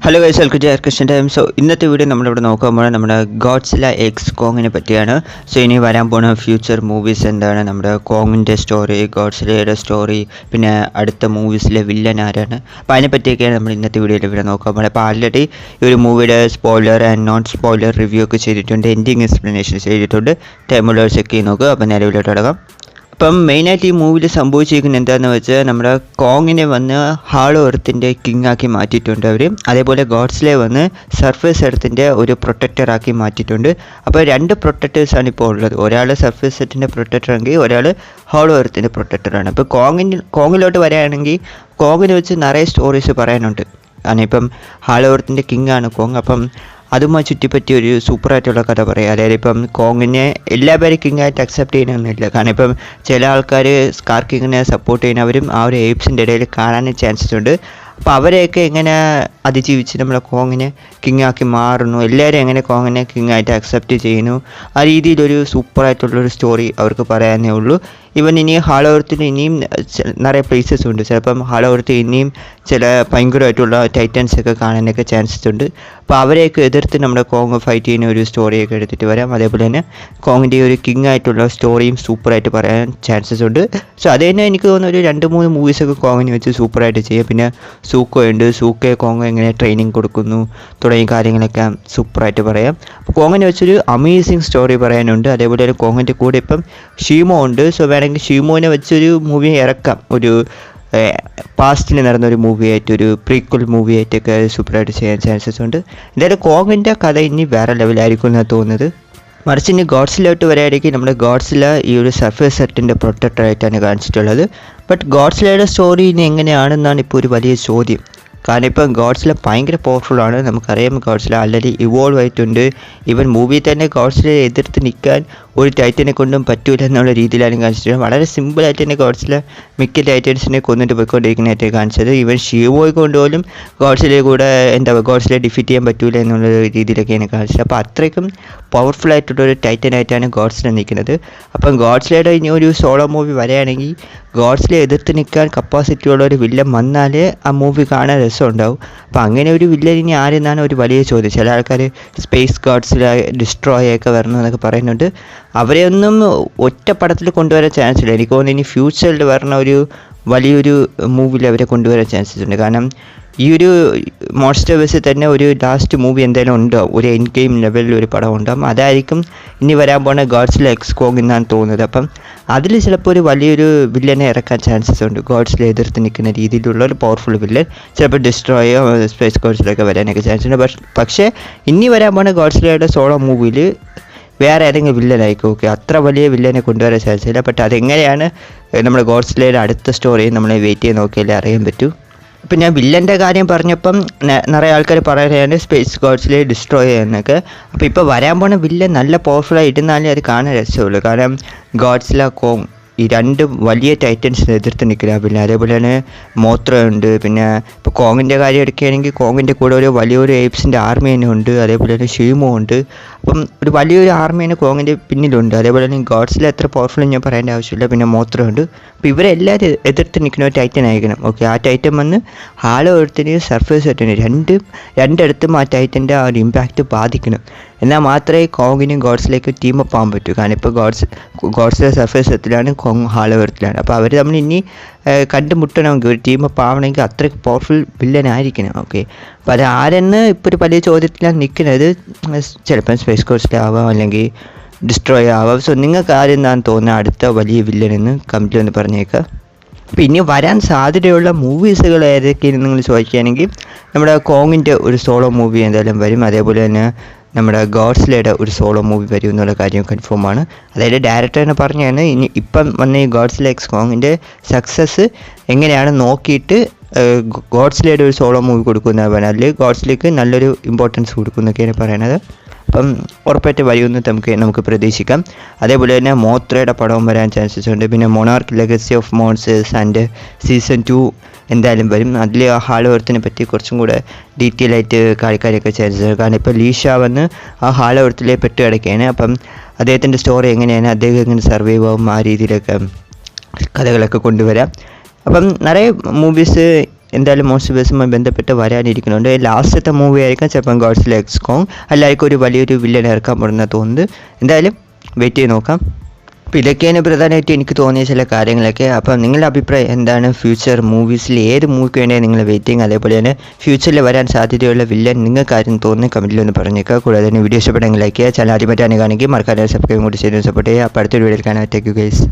Hello guys, welcome to Christian time. So ഇന്നത്തെ video നമ്മളിവിടെ നോക്കുമ്പോൾ നമ്മുടെ ഗോഡ്സില എക്സ് കോങ്ങിനെ പറ്റിയാണ്. സോ ഇനി വരാൻ പോകുന്ന ഫ്യൂച്ചർ മൂവീസ് എന്താണ്, നമ്മുടെ കോങ്ങിൻ്റെ സ്റ്റോറി, ഗോഡ്സിലയുടെ സ്റ്റോറി, പിന്നെ അടുത്ത മൂവീസിലെ വില്ലൻ ആരാണ്, അപ്പോൾ അതിനെപ്പറ്റിയൊക്കെയാണ് നമ്മൾ ഇന്നത്തെ വീഡിയോയിൽ ഇവിടെ നോക്കുമ്പോൾ. അപ്പോൾ ആൾറെഡി ഈ ഒരു മൂവിയുടെ spoiler and non spoiler review ഒക്കെ ചെയ്തിട്ടുണ്ട്, എൻഡിങ് എക്സ്പ്ലനേഷൻ ചെയ്തിട്ടുണ്ട്. ടൈമുള്ള ചെക്ക് ചെയ്ത് നോക്കുക. അപ്പോൾ നേരെ വീഡിയോട്ട് തുടങ്ങാം. അപ്പം മെയിനായിട്ട് ഈ മൂവിൽ സംഭവിച്ചിരിക്കുന്നത് എന്താണെന്ന് വെച്ചാൽ നമ്മുടെ കോങ്ങിനെ വന്ന് ഹാളോ എർത്തിൻ്റെ കിങ് ആക്കി മാറ്റിയിട്ടുണ്ട് അവർ. അതേപോലെ ഗോഡ്സിലെ വന്ന് സർഫേസ് എർത്തിൻ്റെ ഒരു പ്രൊട്ടക്ടറാക്കി മാറ്റിയിട്ടുണ്ട്. അപ്പോൾ രണ്ട് പ്രൊട്ടക്ടേഴ്സാണ് ഇപ്പോൾ ഉള്ളത്. ഒരാൾ സർഫേസ് എർത്തിൻ്റെ പ്രൊട്ടക്ടറാണെങ്കിൽ ഒരാൾ ഹാളോ എർത്തിൻ്റെ പ്രൊട്ടക്ടറാണ്. അപ്പോൾ കോങ്ങിലോട്ട് വരികയാണെങ്കിൽ കോങ്ങിനെ വെച്ച് നിറയെ സ്റ്റോറീസ് പറയാനുണ്ട്. കാരണം ഇപ്പം ഹാളോ എർത്തിൻ്റെ കിങ് ആണ് കോങ്. അപ്പം അതുമായി ചുറ്റിപ്പറ്റിയ ഒരു സൂപ്പറായിട്ടുള്ള കഥ പറയാം. അതായത് ഇപ്പം കോങ്ങിനെ എല്ലാവരും കിങ്ങായിട്ട് അക്സെപ്റ്റ് ചെയ്യണമെന്നില്ല. കാരണം ഇപ്പം ചില ആൾക്കാർ സ്കാർ കിങ്ങിനെ സപ്പോർട്ട് ചെയ്യുന്നവരും ആ ഒരു എയ്പ്സിൻ്റെ ഇടയിൽ കാണാനും ചാൻസസ് ഉണ്ട്. അപ്പോൾ അവരെയൊക്കെ എങ്ങനെ അതിജീവിച്ച് നമ്മളെ കോങ്ങിനെ കിങ്ങാക്കി മാറുന്നു, എല്ലാവരും എങ്ങനെ കോങ്ങിനെ കിങ്ങായിട്ട് അക്സെപ്റ്റ് ചെയ്യുന്നു, ആ രീതിയിലൊരു സൂപ്പറായിട്ടുള്ളൊരു സ്റ്റോറി അവർക്ക് പറയാനേ ഉള്ളൂ. ഇനി ഹാളോ എർത്തിൽ ഇനിയും നിറയെ പ്ലേസസ് ഉണ്ട്. ചിലപ്പം ഹാളോ എർത്തിൽ ഇനിയും ചില ഭയങ്കരമായിട്ടുള്ള ടൈറ്റൻസൊക്കെ കാണാനൊക്കെ ചാൻസസ് ഉണ്ട്. അപ്പോൾ അവരെയൊക്കെ എതിർത്ത് നമ്മുടെ കോങ് ഫൈറ്റ് ചെയ്യുന്ന ഒരു സ്റ്റോറിയൊക്കെ എടുത്തിട്ട് വരാം. അതേപോലെ തന്നെ കോങ്ങിൻ്റെ ഒരു കിങ് ആയിട്ടുള്ള സ്റ്റോറിയും സൂപ്പറായിട്ട് പറയാൻ ചാൻസസ് ഉണ്ട്. സോ അത് തന്നെ എനിക്ക് തോന്നുന്നു ഒരു 2-3 മൂവീസൊക്കെ കോങ്ങിനെ വെച്ച് സൂപ്പറായിട്ട് ചെയ്യാം. പിന്നെ സൂക്കോ ഉണ്ട്, സൂക്കയെ കോങ് എങ്ങനെ ട്രെയിനിങ് കൊടുക്കുന്നു തുടങ്ങിയ കാര്യങ്ങളൊക്കെ സൂപ്പറായിട്ട് പറയാം. അപ്പോൾ കോങ്ങിനെ വെച്ചൊരു അമേസിങ് സ്റ്റോറി പറയാനുണ്ട്. അതേപോലെ ഒരു കോങ്ങിൻ്റെ കൂടെ ഇപ്പം ഷീമോ ഉണ്ട്. സോ വേണമെങ്കിൽ ഷീമോനെ വെച്ചൊരു മൂവി ഇറക്കാം, ഒരു പാസ്റ്റിൽ നടന്നൊരു മൂവിയായിട്ട്, ഒരു പ്രീക്വൽ മൂവിയായിട്ടൊക്കെ സൂപ്പറായിട്ട് ചെയ്യാൻ ചാൻസസ് ഉണ്ട്. എന്തായാലും കോങ്ങിൻ്റെ കഥ ഇനി വേറെ ലെവലായിരിക്കും എന്നാണ് തോന്നുന്നത്. മറിച്ച് ഇനി ഗോഡ്സിലോട്ട് വരികയാണെങ്കിൽ നമ്മുടെ ഗോഡ്സില ഈ ഒരു സർഫേസ് സെറ്റിൻ്റെ പ്രൊട്ടക്ടറായിട്ടാണ് കാണിച്ചിട്ടുള്ളത്. ബട്ട് ഗോഡ്സിലയുടെ സ്റ്റോറി ഇനി എങ്ങനെയാണെന്നാണ് ഇപ്പോൾ ഒരു വലിയ ചോദ്യം. കാരണം ഇപ്പം ഗോഡ്സില ഭയങ്കര പവർഫുള്ളാണ്. നമുക്കറിയാം ഗോഡ്സില ആൾറെഡി ഇവോൾവ് ആയിട്ടുണ്ട്. ഈവൻ മൂവി തന്നെ ഗോഡ്സിലയെ എതിർത്ത് നിൽക്കാൻ ഒരു ടൈറ്റനെ കൊണ്ടും പറ്റൂല എന്നുള്ള രീതിയിലാണ് കാണിച്ചിട്ടുള്ളത്. വളരെ സിമ്പിളായിട്ട് തന്നെ ഗോഡ്സില മിക്ക ടൈറ്റൻസിനെ കൊന്നിട്ട് പോയിക്കൊണ്ടിരിക്കുന്നതായിട്ട് കാണിച്ചത്. ഈവൻ ഷീവോയെ കൊണ്ടുപോലും ഗോഡ്സിലയെ കൂടെ ഗോഡ്സിലയെ ഡിഫീറ്റ് ചെയ്യാൻ പറ്റൂല എന്നുള്ള രീതിയിലൊക്കെയാണ് കാണിച്ചത്. അപ്പോൾ അത്രയ്ക്കും പവർഫുള്ളായിട്ടുള്ളൊരു ടൈറ്റനായിട്ടാണ് ഗോഡ്സില നിൽക്കുന്നത്. അപ്പം ഗോഡ്സിലയുടെ ഇനി ഒരു സോളോ മൂവി വരികയാണെങ്കിൽ ഗോഡ്സിലെ എതിർത്ത് നിൽക്കാൻ കപ്പാസിറ്റി ഉള്ള ഒരു വില്ലൻ വന്നാലേ ആ മൂവി കാണാൻ രസമുണ്ടാവും. അപ്പോൾ അങ്ങനെ ഒരു വില്ലൻ ഇനി ആരെന്നാണ് ഒരു വലിയ ചോദ്യം. ചില ആൾക്കാർ സ്പേസ് ഗോഡ്സിലെ ഡിസ്ട്രോയൊക്കെ വരണമെന്നൊക്കെ പറയുന്നുണ്ട്. അവരെയൊന്നും ഒറ്റ പടത്തിൽ കൊണ്ടുവരാൻ ചാൻസ് ഇല്ല. എനിക്ക് തോന്നുന്നു ഇനി ഫ്യൂച്ചറിൽ വരണ ഒരു വലിയൊരു മൂവിയിൽ അവരെ കൊണ്ടുവരാൻ ചാൻസസ് ഉണ്ട്. കാരണം ഈ ഒരു മോൺസ്റ്റർവേഴ്സിൽ തന്നെ ഒരു ലാസ്റ്റ് മൂവി എന്തായാലും ഉണ്ടാവും, ഒരു എൻഡ് ഗെയിം ലെവലിൽ ഒരു പടം ഉണ്ടാവും. അതായിരിക്കും ഇനി വരാൻ പോകുന്ന ഗോഡ്സില എക്സ് കോങ് എന്നാണ് തോന്നുന്നത്. അപ്പം അതിൽ ചിലപ്പോൾ ഒരു വലിയൊരു വില്ലനെ ഇറക്കാൻ ചാൻസസ് ഉണ്ട്. ഗോഡ്സിലെ എതിർത്ത് നിൽക്കുന്ന രീതിയിലുള്ള ഒരു പവർഫുൾ വില്ലൻ ചിലപ്പോൾ ഡിസ്ട്രോയോ സ്പേസ് ഗോഡ്സിലൊക്കെ വരാനൊക്കെ ചാൻസ് ഉണ്ട്. പക്ഷേ ഇനി വരാൻ പോകുന്ന ഗോഡ്സിലയുടെ സോളോ മൂവിയിൽ വേറെ ഏതെങ്കിലും വില്ലനായിരിക്കും. ഓക്കെ, അത്ര വലിയ വില്ലനെ കൊണ്ടുവരാൻ ചാൻസ് ഇല്ല. ബട്ട് അതെങ്ങനെയാണ് നമ്മുടെ ഗോഡ്സിലയുടെ അടുത്ത സ്റ്റോറി നമ്മൾ വെയിറ്റ് ചെയ്ത് നോക്കിയാലേ അറിയാൻ പറ്റൂ. ഇപ്പം ഞാൻ വില്ലൻ്റെ കാര്യം പറഞ്ഞപ്പം നിറയെ ആൾക്കാർ പറയുകയാണ് സ്പേസ് ഗോഡ്സിലെ ഡിസ്ട്രോയ് ചെയ്യുന്നൊക്കെ. അപ്പോൾ ഇപ്പോൾ വരാൻ പോണ വില്ലൻ നല്ല പവർഫുള്ളായി ഇടുന്നാലേ അത് കാണാൻ രസമുള്ളൂ. കാരണം ഗോഡ്സില കോങ് ഈ രണ്ട് വലിയ ടൈറ്റൻസിനെ എതിർത്ത് നിൽക്കില്ല. പിന്നെ അതേപോലെ തന്നെ മോത്ര ഉണ്ട്. പിന്നെ ഇപ്പോൾ കോങ്ങിൻ്റെ കാര്യം എടുക്കുകയാണെങ്കിൽ കോങ്ങിൻ്റെ കൂടെ ഒരു വലിയൊരു എയ്പ്സിൻ്റെ ആർമി തന്നെ ഉണ്ട്. അതേപോലെ തന്നെ ഷീമോ ഉണ്ട്. അപ്പം ഒരു വലിയൊരു ആർമി തന്നെ കോങ്ങിൻ്റെ പിന്നിലുണ്ട്. അതേപോലെ തന്നെ ഗോഡ്സിൽ എത്ര പവർഫുൾ ഞാൻ പറയേണ്ട ആവശ്യമില്ല. പിന്നെ മോത്ര ഉണ്ട്. അപ്പോൾ ഇവരെല്ലാവരും എതിർത്ത് നിൽക്കുന്ന ഒരു ടൈറ്റൻ ആയിരിക്കണം. ഓക്കെ, ആ ടൈറ്റൻ വന്ന് ഹാളോ എർത്തിനെയും സർഫേസ് എർത്തിനെയും രണ്ടിടത്തും ആ ടൈറ്റൻ്റെ ആ ഒരു ഇമ്പാക്റ്റ് ബാധിക്കണം. എന്നാൽ മാത്രമേ കോങ്ങിനും ഗോഡ്സിലേക്ക് ടീമപ്പ് ആകാൻ പറ്റൂ. കാരണം ഇപ്പോൾ ഗോഡ്സിലെ സർഫേസ് എർത്തിലാണ്, കോങ് ഹാളോ എർത്തിലാണ്. അപ്പോൾ അവർ തമ്മിൽ ഇനി കണ്ടുമുട്ടണമെങ്കിൽ ഒരു ടീമപ്പ് ആവണമെങ്കിൽ അത്രയ്ക്ക് പവർഫുൾ വില്ലനായിരിക്കണം. ഓക്കെ, അപ്പോൾ അത് ആരെന്ന് ഇപ്പോൾ ഒരു വലിയ ചോദ്യത്തിലാണ് നിൽക്കുന്നത്. ചിലപ്പം സ്പേസ് ഗോഡ്സിലാവാം, അല്ലെങ്കിൽ ഡിസ്ട്രോയ് ആവാം. സോ നിങ്ങൾക്ക് ആരെന്നാണ് തോന്നുന്നത് അടുത്ത വലിയ വില്ലനെന്ന് കമൻറ്റിൽ ഒന്ന് പറഞ്ഞേക്കാം. അപ്പോൾ ഇനി വരാൻ സാധ്യതയുള്ള മൂവീസുകൾ ഏതൊക്കെയെന്ന് നിങ്ങൾ ചോദിക്കുകയാണെങ്കിൽ നമ്മുടെ കോങ്ങിൻ്റെ ഒരു സോളോ മൂവി എന്തായാലും വരും. അതേപോലെ തന്നെ നമ്മുടെ ഗോഡ്സിലയുടെ ഒരു സോളോ മൂവി വരും എന്നുള്ള കാര്യം കൺഫേമാണ്. അതായത് ഡയറക്ടറിനെ പറഞ്ഞാണ് ഇപ്പം വന്ന ഈ ഗോഡ്സില എക്സ് കോങ്ങിൻ്റെ സക്സസ് എങ്ങനെയാണ് നോക്കിയിട്ട് ഗോഡ്സിലയുടെ ഒരു സോളോ മൂവി കൊടുക്കുന്നതാണ് പറയുന്നത്. അതിൽ ഗോഡ്സിലേക്ക് നല്ലൊരു ഇമ്പോർട്ടൻസ് കൊടുക്കുന്നൊക്കെയാണ് പറയണത്. അപ്പം ഉറപ്പായിട്ട് വരുമെന്ന് നമുക്ക് പ്രതീക്ഷിക്കാം. അതേപോലെ തന്നെ മോത്രയുടെ പടവും വരാൻ ചാൻസസ് ഉണ്ട്. പിന്നെ monarch legacy of monsters and season 2 എന്തായാലും വരും. അതിൽ ആ ഹാളോ എർത്തിനെ പറ്റി കുറച്ചും കൂടെ ഡീറ്റെയിൽ ആയിട്ട് കാണിക്കാനൊക്കെ ചാൻസസ് ഉണ്ട്. കാരണം ഇപ്പോൾ ലീഷ വന്ന് ആ ഹാളോ എർത്തിലെ പെട്ട് കിടക്കുകയാണ്. അപ്പം അദ്ദേഹത്തിൻ്റെ സ്റ്റോറി എങ്ങനെയാണ്, അദ്ദേഹം എങ്ങനെ സർവൈവ് ആവും, ആ രീതിയിലൊക്കെ കഥകളൊക്കെ കൊണ്ടുവരാം. അപ്പം നിറയെ മൂവീസ് എന്തായാലും മോൺസ്റ്റർവേഴ്സുമായി ബന്ധപ്പെട്ട് വരാനിരിക്കുന്നുണ്ട്. ലാസ്റ്റത്തെ മൂവി ആയിരിക്കും ചിലപ്പം ഗോഡ്സില എക്സ് കോങ്, അല്ലായിരിക്കും ഒരു വലിയൊരു വില്ലൻ ഇറക്കാൻ പോകുന്ന തോന്നുന്നത്. എന്തായാലും വെയിറ്റ് ചെയ്ത് നോക്കാം. അപ്പോൾ ഇതൊക്കെയാണ് പ്രധാനമായിട്ട് എനിക്ക് തോന്നിയ ചില കാര്യങ്ങളൊക്കെ. അപ്പം നിങ്ങളുടെ അഭിപ്രായം എന്താണ്? ഫ്യൂച്ചർ മൂവീസിൽ ഏത് മൂവിക്ക് വേണ്ടിയാണ് നിങ്ങൾ വെയിറ്റിംഗ്? അതേപോലെ തന്നെ ഫ്യൂച്ചറിൽ വരാൻ സാധ്യതയുള്ള വില്ലൻ നിങ്ങൾക്ക് ആരും തോന്നുന്നു കമൻറ്റിൽ ഒന്ന് പറഞ്ഞേക്കുക. കൂടാതെ തന്നെ വീഡിയോ ഇഷ്ടപ്പെടുമെങ്കിൽ ലൈക്ക് ചെയ്യുക. ചാനൽ ആദ്യമായിട്ടാണ് കാണിക്കുക മറക്കാതെ സബ്സ്ക്രൈബ് കൂടി ചെയ്ത് സപ്പോർട്ട് ചെയ്യുക. അപ്പോൾ അടുത്തൊരു വീഡിയോയിൽ കാണാം. Take you guys.